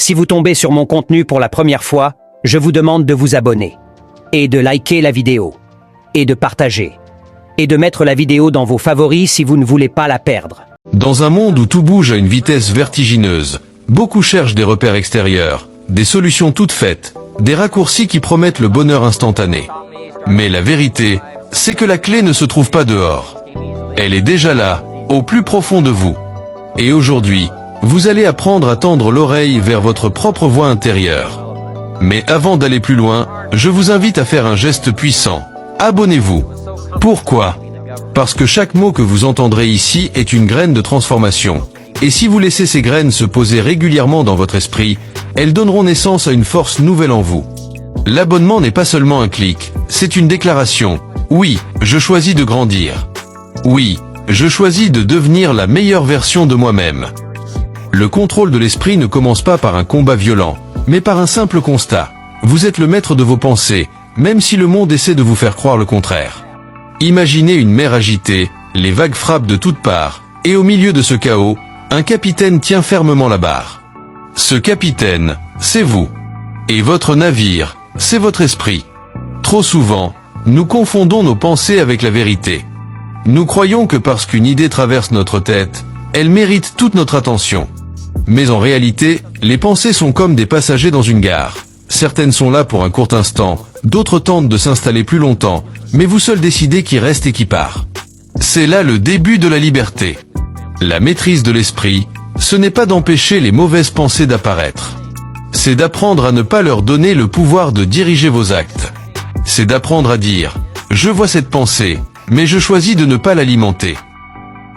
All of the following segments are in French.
Si vous tombez sur mon contenu pour la première fois, je vous demande de vous abonner, et de liker la vidéo, et de partager, et de mettre la vidéo dans vos favoris si vous ne voulez pas la perdre. Dans un monde où tout bouge à une vitesse vertigineuse, beaucoup cherchent des repères extérieurs, des solutions toutes faites, des raccourcis qui promettent le bonheur instantané. Mais la vérité, c'est que la clé ne se trouve pas dehors. Elle est déjà là, au plus profond de vous. Et aujourd'hui, vous allez apprendre à tendre l'oreille vers votre propre voix intérieure. Mais avant d'aller plus loin, je vous invite à faire un geste puissant. Abonnez-vous. Pourquoi ? Parce que chaque mot que vous entendrez ici est une graine de transformation. Et si vous laissez ces graines se poser régulièrement dans votre esprit, elles donneront naissance à une force nouvelle en vous. L'abonnement n'est pas seulement un clic, c'est une déclaration. Oui, je choisis de grandir. Oui, je choisis de devenir la meilleure version de moi-même. Le contrôle de l'esprit ne commence pas par un combat violent, mais par un simple constat. Vous êtes le maître de vos pensées, même si le monde essaie de vous faire croire le contraire. Imaginez une mer agitée, les vagues frappent de toutes parts, et au milieu de ce chaos, un capitaine tient fermement la barre. Ce capitaine, c'est vous. Et votre navire, c'est votre esprit. Trop souvent, nous confondons nos pensées avec la vérité. Nous croyons que parce qu'une idée traverse notre tête, elle mérite toute notre attention. Mais en réalité, les pensées sont comme des passagers dans une gare. Certaines sont là pour un court instant, d'autres tentent de s'installer plus longtemps, mais vous seul décidez qui reste et qui part. C'est là le début de la liberté. La maîtrise de l'esprit, ce n'est pas d'empêcher les mauvaises pensées d'apparaître. C'est d'apprendre à ne pas leur donner le pouvoir de diriger vos actes. C'est d'apprendre à dire « Je vois cette pensée, mais je choisis de ne pas l'alimenter ».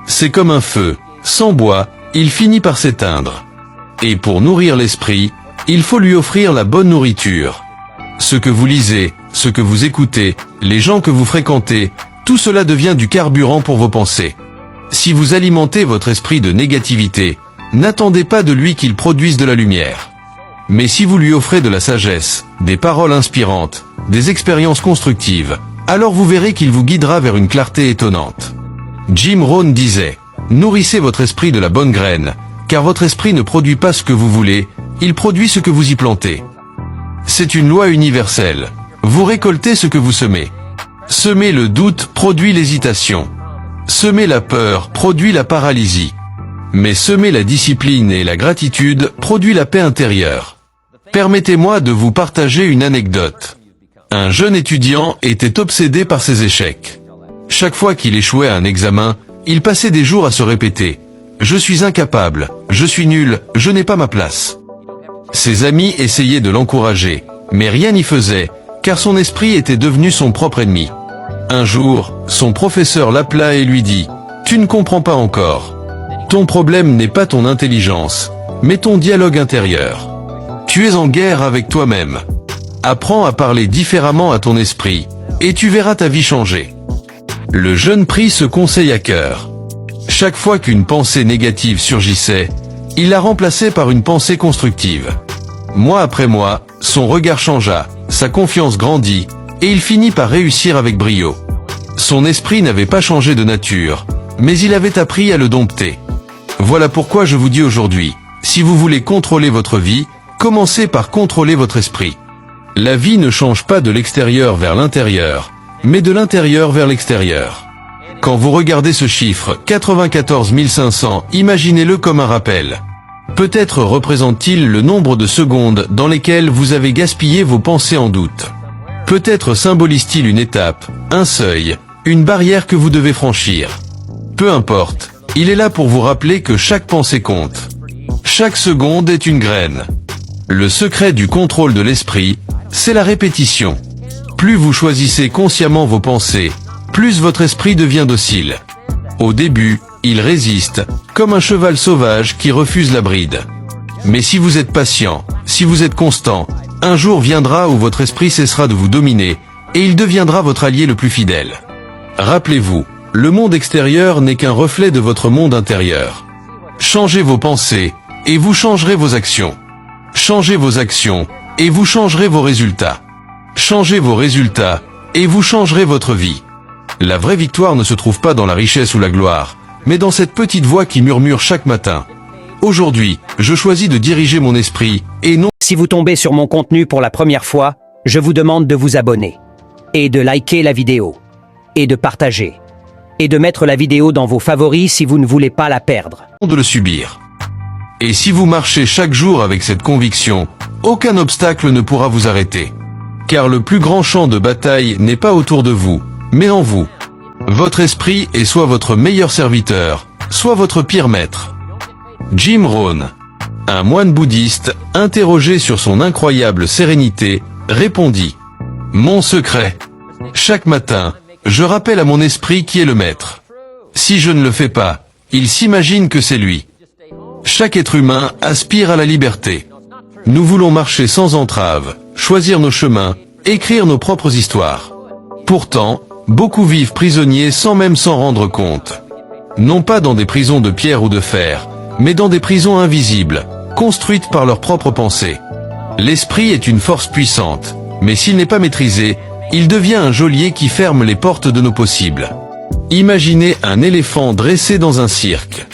C'est comme un feu, sans bois, il finit par s'éteindre. Et pour nourrir l'esprit, il faut lui offrir la bonne nourriture. Ce que vous lisez, ce que vous écoutez, les gens que vous fréquentez, tout cela devient du carburant pour vos pensées. Si vous alimentez votre esprit de négativité, n'attendez pas de lui qu'il produise de la lumière. Mais si vous lui offrez de la sagesse, des paroles inspirantes, des expériences constructives, alors vous verrez qu'il vous guidera vers une clarté étonnante. Jim Rohn disait « Nourrissez votre esprit de la bonne graine, car votre esprit ne produit pas ce que vous voulez, il produit ce que vous y plantez. » C'est une loi universelle. Vous récoltez ce que vous semez. Semer le doute produit l'hésitation. Semer la peur produit la paralysie. Mais semer la discipline et la gratitude produit la paix intérieure. Permettez-moi de vous partager une anecdote. Un jeune étudiant était obsédé par ses échecs. Chaque fois qu'il échouait à un examen, il passait des jours à se répéter « Je suis incapable, je suis nul, je n'ai pas ma place ». Ses amis essayaient de l'encourager, mais rien n'y faisait, car son esprit était devenu son propre ennemi. Un jour, son professeur l'appela et lui dit « Tu ne comprends pas encore. Ton problème n'est pas ton intelligence, mais ton dialogue intérieur. Tu es en guerre avec toi-même. Apprends à parler différemment à ton esprit, et tu verras ta vie changer. » Le jeune prit ce conseil à cœur. Chaque fois qu'une pensée négative surgissait, il la remplaçait par une pensée constructive. Mois après mois, son regard changea, sa confiance grandit, et il finit par réussir avec brio. Son esprit n'avait pas changé de nature, mais il avait appris à le dompter. Voilà pourquoi je vous dis aujourd'hui, si vous voulez contrôler votre vie, commencez par contrôler votre esprit. La vie ne change pas de l'extérieur vers l'intérieur, mais de l'intérieur vers l'extérieur. Quand vous regardez ce chiffre, 94 500, imaginez-le comme un rappel. Peut-être représente-t-il le nombre de secondes dans lesquelles vous avez gaspillé vos pensées en doute. Peut-être symbolise-t-il une étape, un seuil, une barrière que vous devez franchir. Peu importe, il est là pour vous rappeler que chaque pensée compte. Chaque seconde est une graine. Le secret du contrôle de l'esprit, c'est la répétition. Plus vous choisissez consciemment vos pensées, plus votre esprit devient docile. Au début, il résiste, comme un cheval sauvage qui refuse la bride. Mais si vous êtes patient, si vous êtes constant, un jour viendra où votre esprit cessera de vous dominer, et il deviendra votre allié le plus fidèle. Rappelez-vous, le monde extérieur n'est qu'un reflet de votre monde intérieur. Changez vos pensées, et vous changerez vos actions. Changez vos actions, et vous changerez vos résultats. Changez vos résultats, et vous changerez votre vie. La vraie victoire ne se trouve pas dans la richesse ou la gloire, mais dans cette petite voix qui murmure chaque matin. Aujourd'hui, je choisis de diriger mon esprit, et non... Si vous tombez sur mon contenu pour la première fois, je vous demande de vous abonner, et de liker la vidéo, et de partager, et de mettre la vidéo dans vos favoris si vous ne voulez pas la perdre. de le subir. Et si vous marchez chaque jour avec cette conviction, aucun obstacle ne pourra vous arrêter. Car le plus grand champ de bataille n'est pas autour de vous, mais en vous. Votre esprit est soit votre meilleur serviteur, soit votre pire maître. Jim Rohn, un moine bouddhiste, interrogé sur son incroyable sérénité, répondit « Mon secret. Chaque matin, je rappelle à mon esprit qui est le maître. Si je ne le fais pas, il s'imagine que c'est lui. Chaque être humain aspire à la liberté. Nous voulons marcher sans entrave, choisir nos chemins, écrire nos propres histoires. Pourtant, beaucoup vivent prisonniers sans même s'en rendre compte. Non pas dans des prisons de pierre ou de fer, mais dans des prisons invisibles, construites par leurs propres pensées. L'esprit est une force puissante, mais s'il n'est pas maîtrisé, il devient un geôlier qui ferme les portes de nos possibles. Imaginez un éléphant dressé dans un cirque.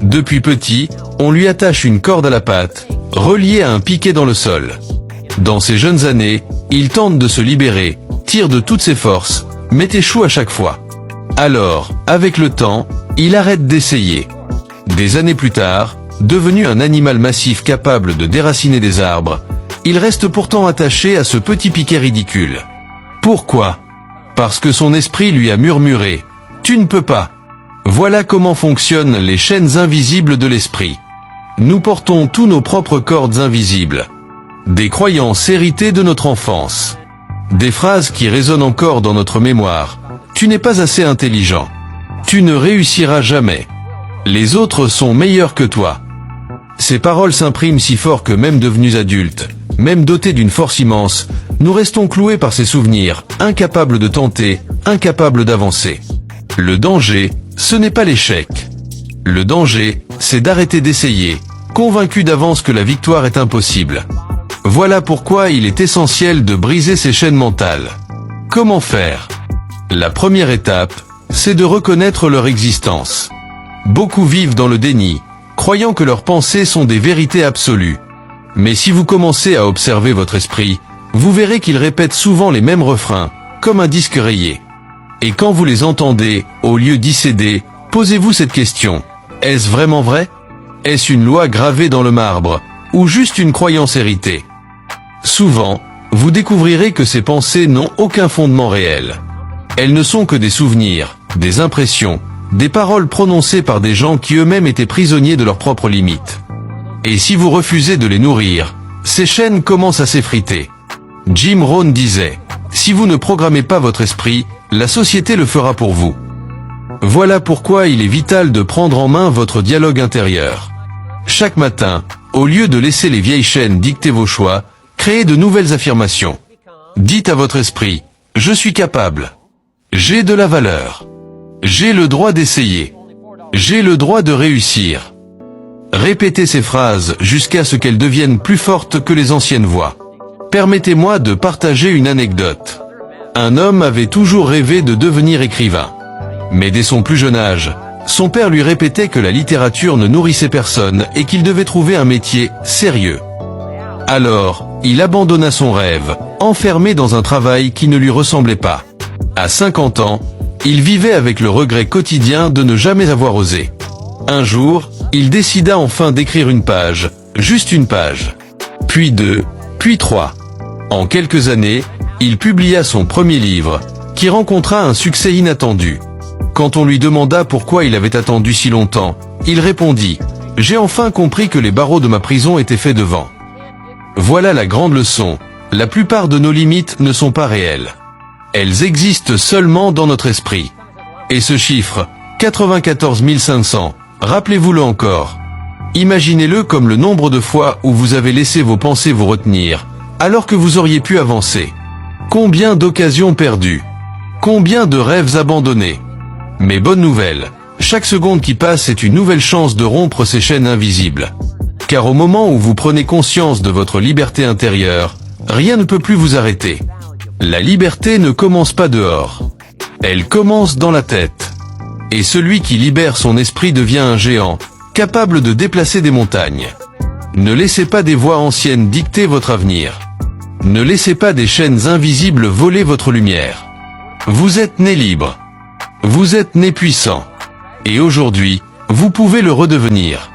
Depuis petit, on lui attache une corde à la patte, reliée à un piquet dans le sol. Dans ses jeunes années, il tente de se libérer, tire de toutes ses forces, mais échoue à chaque fois. Alors, avec le temps, il arrête d'essayer. Des années plus tard, devenu un animal massif capable de déraciner des arbres, il reste pourtant attaché à ce petit piquet ridicule. Pourquoi ? Parce que son esprit lui a murmuré « Tu ne peux pas ». Voilà comment fonctionnent les chaînes invisibles de l'esprit. Nous portons tous nos propres cordes invisibles. Des croyances héritées de notre enfance. Des phrases qui résonnent encore dans notre mémoire. Tu n'es pas assez intelligent. Tu ne réussiras jamais. Les autres sont meilleurs que toi. Ces paroles s'impriment si fort que même devenus adultes, même dotés d'une force immense, nous restons cloués par ces souvenirs, incapables de tenter, incapables d'avancer. Le danger, ce n'est pas l'échec. Le danger, c'est d'arrêter d'essayer, convaincu d'avance que la victoire est impossible. Voilà pourquoi il est essentiel de briser ces chaînes mentales. Comment faire ? La première étape, c'est de reconnaître leur existence. Beaucoup vivent dans le déni, croyant que leurs pensées sont des vérités absolues. Mais si vous commencez à observer votre esprit, vous verrez qu'il répète souvent les mêmes refrains, comme un disque rayé. Et quand vous les entendez, au lieu d'y céder, posez-vous cette question. Est-ce vraiment vrai ? Est-ce une loi gravée dans le marbre, ou juste une croyance héritée ? Souvent, vous découvrirez que ces pensées n'ont aucun fondement réel. Elles ne sont que des souvenirs, des impressions, des paroles prononcées par des gens qui eux-mêmes étaient prisonniers de leurs propres limites. Et si vous refusez de les nourrir, ces chaînes commencent à s'effriter. Jim Rohn disait « Si vous ne programmez pas votre esprit, la société le fera pour vous ». Voilà pourquoi il est vital de prendre en main votre dialogue intérieur. Chaque matin, au lieu de laisser les vieilles chaînes dicter vos choix, créez de nouvelles affirmations. Dites à votre esprit « Je suis capable. J'ai de la valeur. J'ai le droit d'essayer. J'ai le droit de réussir. » Répétez ces phrases jusqu'à ce qu'elles deviennent plus fortes que les anciennes voix. Permettez-moi de partager une anecdote. Un homme avait toujours rêvé de devenir écrivain. Mais dès son plus jeune âge, son père lui répétait que la littérature ne nourrissait personne et qu'il devait trouver un métier sérieux. Alors, il abandonna son rêve, enfermé dans un travail qui ne lui ressemblait pas. À 50 ans, il vivait avec le regret quotidien de ne jamais avoir osé. Un jour, il décida enfin d'écrire une page, juste une page. Puis 2, puis 3. En quelques années, il publia son premier livre, qui rencontra un succès inattendu. Quand on lui demanda pourquoi il avait attendu si longtemps, il répondit « J'ai enfin compris que les barreaux de ma prison étaient faits de vent. » Voilà la grande leçon, la plupart de nos limites ne sont pas réelles. Elles existent seulement dans notre esprit. Et ce chiffre, 94 500, rappelez-vous-le encore. Imaginez-le comme le nombre de fois où vous avez laissé vos pensées vous retenir, alors que vous auriez pu avancer. Combien d'occasions perdues? Combien de rêves abandonnés? Mais bonne nouvelle, chaque seconde qui passe est une nouvelle chance de rompre ces chaînes invisibles. Car au moment où vous prenez conscience de votre liberté intérieure, rien ne peut plus vous arrêter. La liberté ne commence pas dehors. Elle commence dans la tête. Et celui qui libère son esprit devient un géant, capable de déplacer des montagnes. Ne laissez pas des voix anciennes dicter votre avenir. Ne laissez pas des chaînes invisibles voler votre lumière. Vous êtes né libre. Vous êtes né puissant. Et aujourd'hui, vous pouvez le redevenir.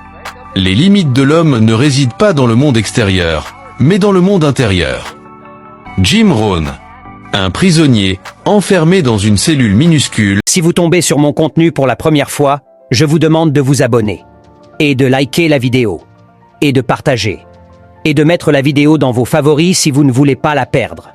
Les limites de l'homme ne résident pas dans le monde extérieur, mais dans le monde intérieur. Jim Rohn. Un prisonnier, enfermé dans une cellule minuscule. Si vous tombez sur mon contenu pour la première fois, je vous demande de vous abonner. Et de liker la vidéo. Et de partager. Et de mettre la vidéo dans vos favoris si vous ne voulez pas la perdre.